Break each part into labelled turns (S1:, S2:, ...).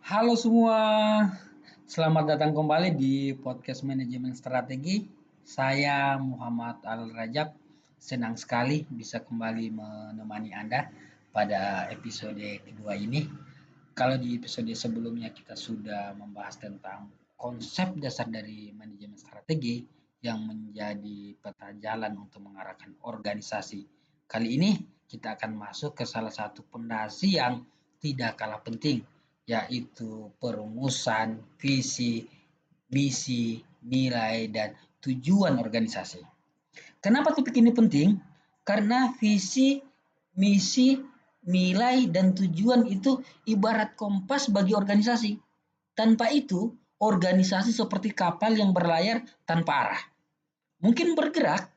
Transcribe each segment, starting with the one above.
S1: Halo semua, selamat datang kembali di podcast Manajemen Strategi. Saya Muhammad Al-Rajab, senang sekali bisa kembali menemani Anda pada episode kedua ini. Kalau di episode sebelumnya kita sudah membahas tentang konsep dasar dari manajemen strategi yang menjadi peta jalan untuk mengarahkan organisasi. Kali ini kita akan masuk ke salah satu pondasi yang tidak kalah penting, yaitu perumusan visi, misi, nilai, dan tujuan organisasi. Kenapa topik ini penting? Karena visi, misi, nilai, dan tujuan itu ibarat kompas bagi organisasi. Tanpa itu, organisasi seperti kapal yang berlayar tanpa arah. Mungkin bergerak,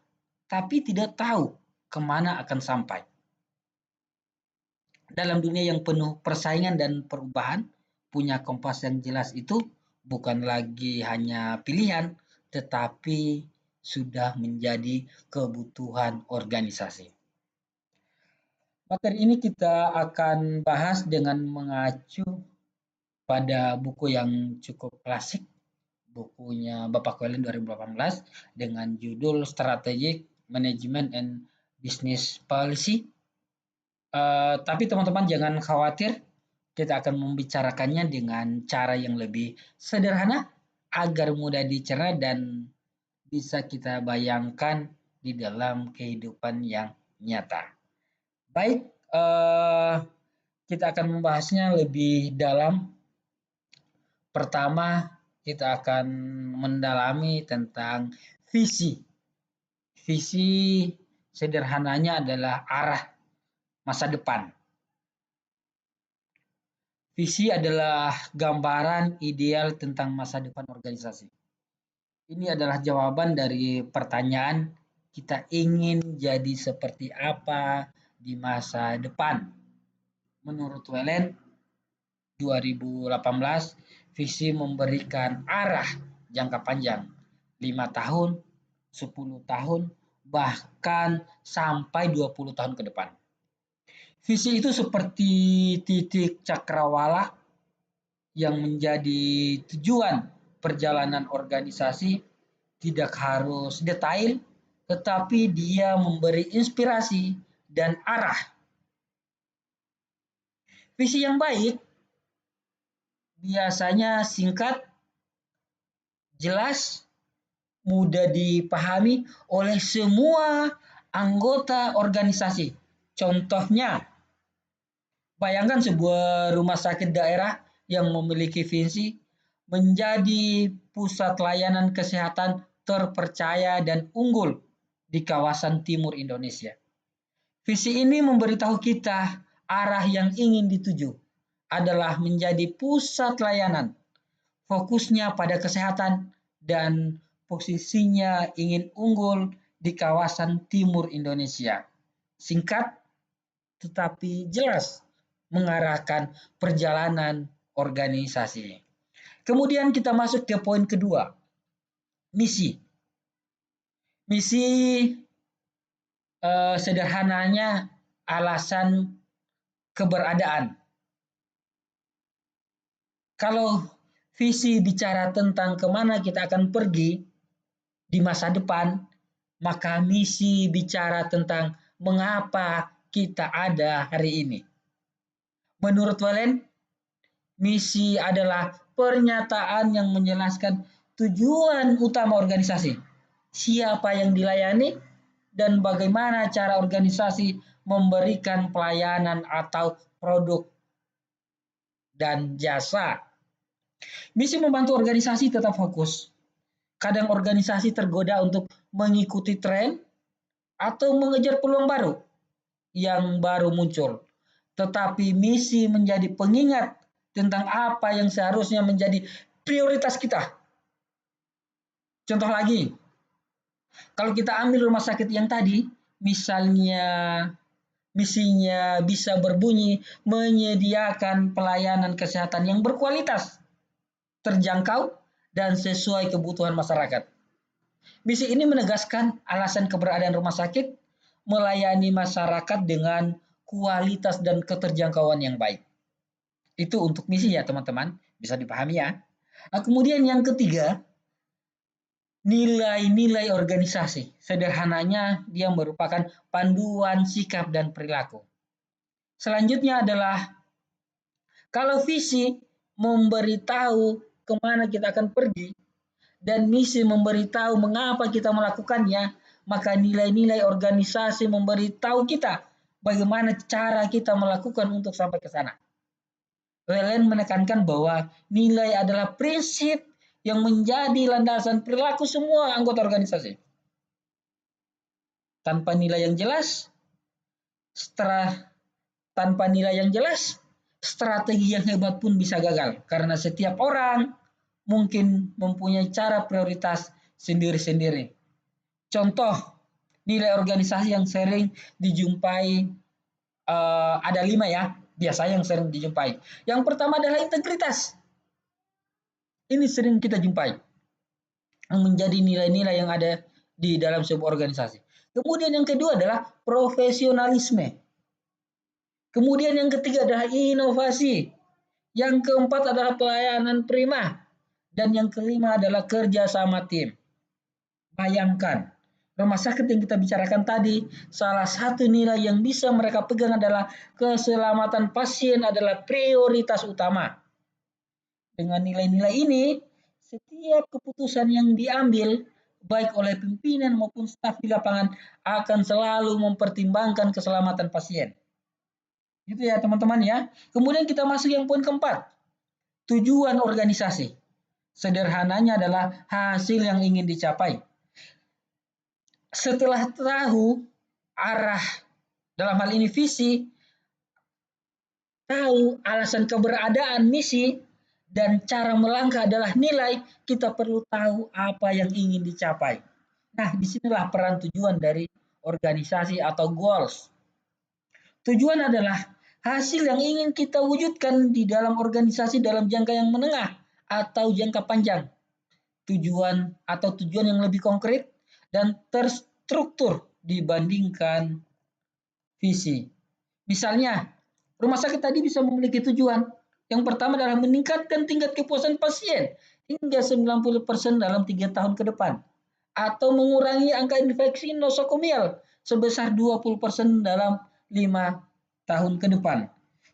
S1: tapi tidak tahu kemana akan sampai. Dalam dunia yang penuh persaingan dan perubahan, punya kompas yang jelas itu bukan lagi hanya pilihan, tetapi sudah menjadi kebutuhan organisasi. Materi ini kita akan bahas dengan mengacu pada buku yang cukup klasik, bukunya Bapak Kwelin 2018 dengan judul Strategic Management and Business Policy. Tapi teman-teman jangan khawatir, kita akan membicarakannya dengan cara yang lebih sederhana agar mudah dicerna dan bisa kita bayangkan di dalam kehidupan yang nyata. Baik, kita akan membahasnya lebih dalam. Pertama, kita akan mendalami tentang visi. Visi sederhananya adalah arah masa depan. Visi adalah gambaran ideal tentang masa depan organisasi. Ini adalah jawaban dari pertanyaan kita ingin jadi seperti apa di masa depan. Menurut Wellen, 2018, visi memberikan arah jangka panjang, 5 tahun, 10 tahun, bahkan sampai 20 tahun ke depan. Visi itu seperti titik cakrawala yang menjadi tujuan perjalanan organisasi, tidak harus detail, tetapi dia memberi inspirasi dan arah. Visi yang baik biasanya singkat, jelas, mudah dipahami oleh semua anggota organisasi. Contohnya, bayangkan sebuah rumah sakit daerah yang memiliki visi menjadi pusat layanan kesehatan terpercaya dan unggul di kawasan timur Indonesia. Visi ini memberitahu kita arah yang ingin dituju adalah menjadi pusat layanan, fokusnya pada kesehatan dan posisinya ingin unggul di kawasan timur Indonesia. Singkat tetapi jelas mengarahkan perjalanan organisasi. Kemudian kita masuk ke poin kedua, misi. Misi sederhananya alasan keberadaan. Kalau visi bicara tentang kemana kita akan pergi di masa depan, maka misi bicara tentang mengapa kita ada hari ini. Menurut Valen, misi adalah pernyataan yang menjelaskan tujuan utama organisasi, siapa yang dilayani, dan bagaimana cara organisasi memberikan pelayanan atau produk dan jasa. Misi membantu organisasi tetap fokus. Kadang organisasi tergoda untuk mengikuti tren atau mengejar peluang baru yang baru muncul. Tetapi misi menjadi pengingat tentang apa yang seharusnya menjadi prioritas kita. Contoh lagi, kalau kita ambil rumah sakit yang tadi, misalnya misinya bisa berbunyi menyediakan pelayanan kesehatan yang berkualitas, terjangkau, dan sesuai kebutuhan masyarakat. Misi ini menegaskan alasan keberadaan rumah sakit melayani masyarakat dengan kualitas dan keterjangkauan yang baik. Itu untuk misi ya teman-teman, bisa dipahami ya. Nah, kemudian yang ketiga, nilai-nilai organisasi. Sederhananya dia merupakan panduan sikap dan perilaku. Selanjutnya adalah kalau visi memberitahu kemana kita akan pergi dan misi memberitahu mengapa kita melakukannya, maka nilai-nilai organisasi memberitahu kita bagaimana cara kita melakukan untuk sampai ke sana. Wellen menekankan bahwa nilai adalah prinsip yang menjadi landasan perilaku semua anggota organisasi. Tanpa nilai yang jelas, tanpa nilai yang jelas, strategi yang hebat pun bisa gagal karena setiap orang mungkin mempunyai cara prioritas sendiri-sendiri. Contoh nilai organisasi yang sering dijumpai ada 5 ya, biasanya yang sering dijumpai. Yang pertama adalah integritas. Ini sering kita jumpai yang menjadi nilai-nilai yang ada di dalam sebuah organisasi. Kemudian yang kedua adalah profesionalisme. Kemudian yang ketiga adalah inovasi. Yang keempat adalah pelayanan prima. Dan yang kelima adalah kerja sama tim. Bayangkan, rumah sakit yang kita bicarakan tadi, salah satu nilai yang bisa mereka pegang adalah keselamatan pasien adalah prioritas utama. Dengan nilai-nilai ini, setiap keputusan yang diambil, baik oleh pimpinan maupun staf di lapangan, akan selalu mempertimbangkan keselamatan pasien. Gitu ya teman-teman ya. Kemudian kita masuk yang poin keempat, tujuan organisasi. Sederhananya adalah hasil yang ingin dicapai. Setelah tahu arah, dalam hal ini visi, tahu alasan keberadaan misi, dan cara melangkah adalah nilai, kita perlu tahu apa yang ingin dicapai. Nah, disinilah peran tujuan dari organisasi atau goals. Tujuan adalah hasil yang ingin kita wujudkan di dalam organisasi dalam jangka yang menengah atau jangka panjang. Tujuan yang lebih konkret dan terstruktur dibandingkan visi. Misalnya, rumah sakit tadi bisa memiliki tujuan. Yang pertama adalah meningkatkan tingkat kepuasan pasien hingga 90% dalam 3 tahun ke depan. Atau mengurangi angka infeksi nosokomial sebesar 20% dalam 5 tahun ke depan.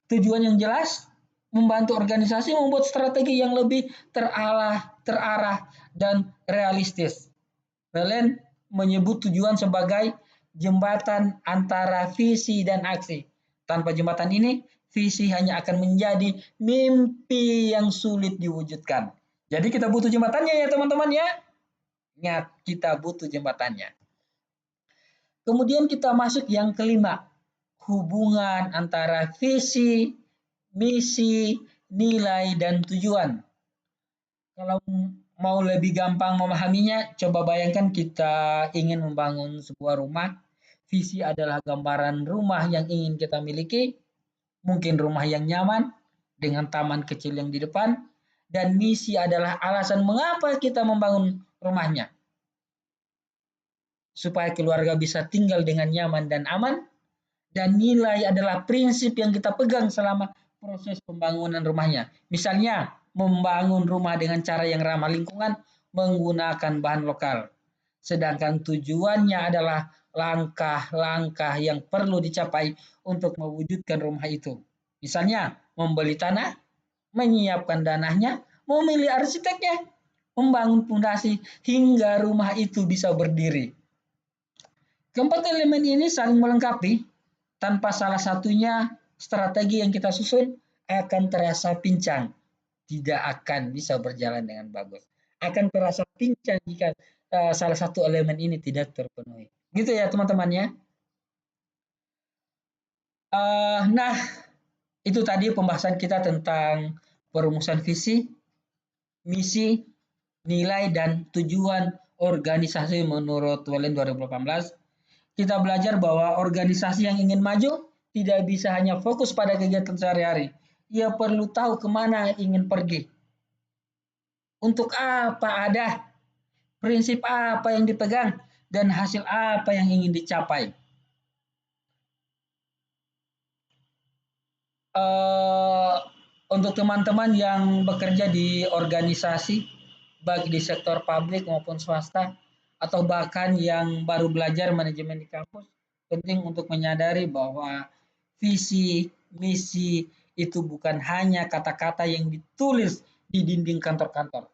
S1: Tujuan yang jelas, membantu organisasi membuat strategi yang lebih terarah dan realistis. Wellen menyebut tujuan sebagai jembatan antara visi dan aksi. Tanpa jembatan ini, visi hanya akan menjadi mimpi yang sulit diwujudkan. Jadi kita butuh jembatannya ya teman-teman ya. Ingat, kita butuh jembatannya. Kemudian kita masuk yang kelima, hubungan antara visi, misi, nilai, dan tujuan. Kalau mau lebih gampang memahaminya, coba bayangkan kita ingin membangun sebuah rumah. Visi adalah gambaran rumah yang ingin kita miliki, mungkin rumah yang nyaman, dengan taman kecil yang di depan, dan misi adalah alasan mengapa kita membangun rumahnya. Supaya keluarga bisa tinggal dengan nyaman dan aman, dan nilai adalah prinsip yang kita pegang selama proses pembangunan rumahnya. Misalnya, membangun rumah dengan cara yang ramah lingkungan, menggunakan bahan lokal. Sedangkan tujuannya adalah langkah-langkah yang perlu dicapai untuk mewujudkan rumah itu. Misalnya, membeli tanah, menyiapkan dananya, memilih arsiteknya, membangun fondasi hingga rumah itu bisa berdiri. Keempat elemen ini saling melengkapi. Tanpa salah satunya, strategi yang kita susun akan terasa pincang. Tidak akan bisa berjalan dengan bagus. Akan terasa pincang jika salah satu elemen ini tidak terpenuhi. Gitu ya teman-teman ya. Nah, itu tadi pembahasan kita tentang perumusan visi, misi, nilai, dan tujuan organisasi menurut Wellen 2018. Kita belajar bahwa organisasi yang ingin maju tidak bisa hanya fokus pada kegiatan sehari-hari. Ia perlu tahu kemana ingin pergi. Untuk apa ada, prinsip apa yang dipegang, dan hasil apa yang ingin dicapai. Untuk teman-teman yang bekerja di organisasi, baik di sektor publik maupun swasta, atau bahkan yang baru belajar manajemen di kampus, penting untuk menyadari bahwa visi, misi itu bukan hanya kata-kata yang ditulis di dinding kantor-kantor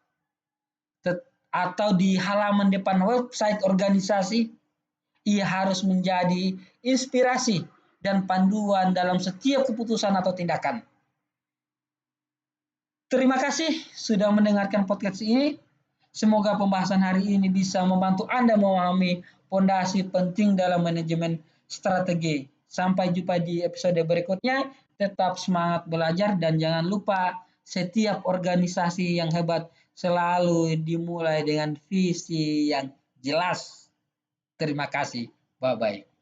S1: atau di halaman depan website organisasi. Ia harus menjadi inspirasi dan panduan dalam setiap keputusan atau tindakan. Terima kasih sudah mendengarkan podcast ini. Semoga pembahasan hari ini bisa membantu Anda memahami fondasi penting dalam manajemen strategi. Sampai jumpa di episode berikutnya. Tetap semangat belajar dan jangan lupa setiap organisasi yang hebat selalu dimulai dengan visi yang jelas. Terima kasih. Bye-bye.